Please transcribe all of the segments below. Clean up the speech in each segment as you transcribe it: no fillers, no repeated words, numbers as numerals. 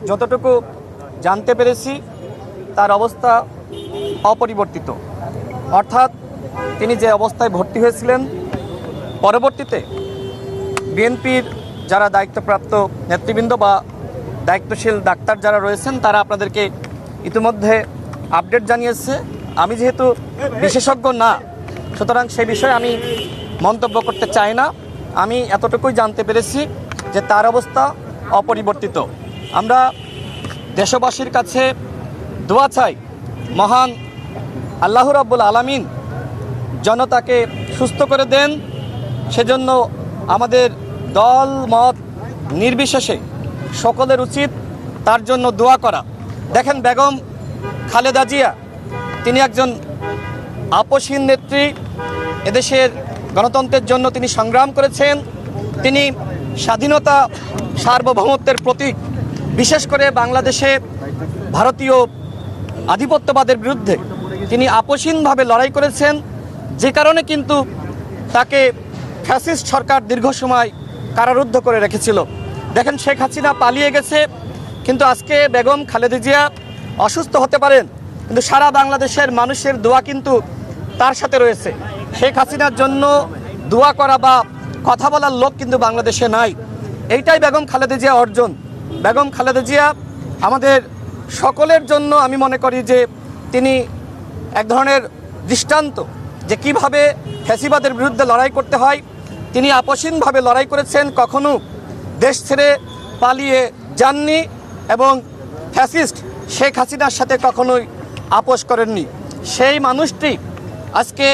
যতটুকু জানতে পেরেছি তার অবস্থা অপরিবর্তিত, অর্থাৎ তিনি যে অবস্থায় ভর্তি হয়েছিলেন পরবর্তীতে বিএনপির যারা দায়িত্বপ্রাপ্ত নেতৃবৃন্দ বা দায়িত্বশীল ডাক্তার যারা রয়েছেন তারা আপনাদেরকে ইতিমধ্যে আপডেট জানিয়েছে। আমি যেহেতু বিশেষজ্ঞ না, সুতরাং সেই বিষয়ে আমি মন্তব্য করতে চাই না। আমি এতটুকুই জানতে পেরেছি যে তার অবস্থা অপরিবর্তিত। আমরা দেশবাসীর কাছে দোয়া চাই, মহান আল্লাহ রাব্বুল আলামিন জনতাকে সুস্থ করে দেন। সেজন্য আমাদের দল মত নির্বিশেষে সকলের উচিত তার জন্য দোয়া করা। দেখেন, বেগম খালেদা জিয়া তিনি একজন আপসহীন নেত্রী। এদেশের গণতন্ত্রের জন্য তিনি সংগ্রাম করেছেন। তিনি স্বাধীনতা সার্বভৌমত্বের প্রতীক। বিশেষ করে বাংলাদেশে ভারতীয় আধিপত্যবাদের বিরুদ্ধে তিনি আপসহীনভাবে লড়াই করেছেন, যে কারণে কিন্তু তাকে ফ্যাসিস্ট সরকার দীর্ঘ সময় কারারুদ্ধ করে রেখেছিল। দেখেন, শেখ হাসিনা পালিয়ে গেছে, কিন্তু আজকে বেগম খালেদা জিয়া অসুস্থ হতে পারেন, কিন্তু সারা বাংলাদেশের মানুষের দোয়া কিন্তু তার সাথে রয়েছে। শেখ হাসিনার জন্য দোয়া করা বা কথা বলার লোক কিন্তু বাংলাদেশে নাই। এইটাই বেগম খালেদা জিয়া অর্জন। বেগম খালেদা জিয়া আমাদের সকলের জন্য আমি মনে করি যে তিনি এক ধরনের দৃষ্টান্ত, যে কিভাবে ফ্যাসিবাদের বিরুদ্ধে লড়াই করতে হয়। তিনি আপসহীনভাবে লড়াই করেছেন, কখনো দেশ ছেড়ে পালিয়ে যাননি এবং ফ্যাসিস্ট শেখ হাসিনার সাথে কখনোই আপোষ করেননি। সেই মানুষটি আজকে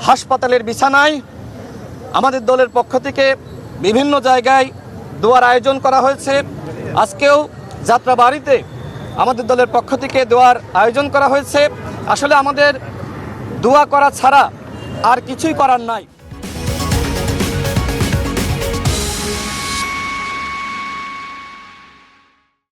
হাসপাতালের বিছানায়। আমাদের দলের পক্ষ থেকে বিভিন্ন জায়গায় দোয়ার আয়োজন করা হয়েছে। আজকেও যাত্রাবাড়িতে আমাদের দলের পক্ষ থেকে দোয়ার আয়োজন করা হয়েছে। আসলে আমাদের দোয়া করা ছাড়া আর কিছুই করার নাই।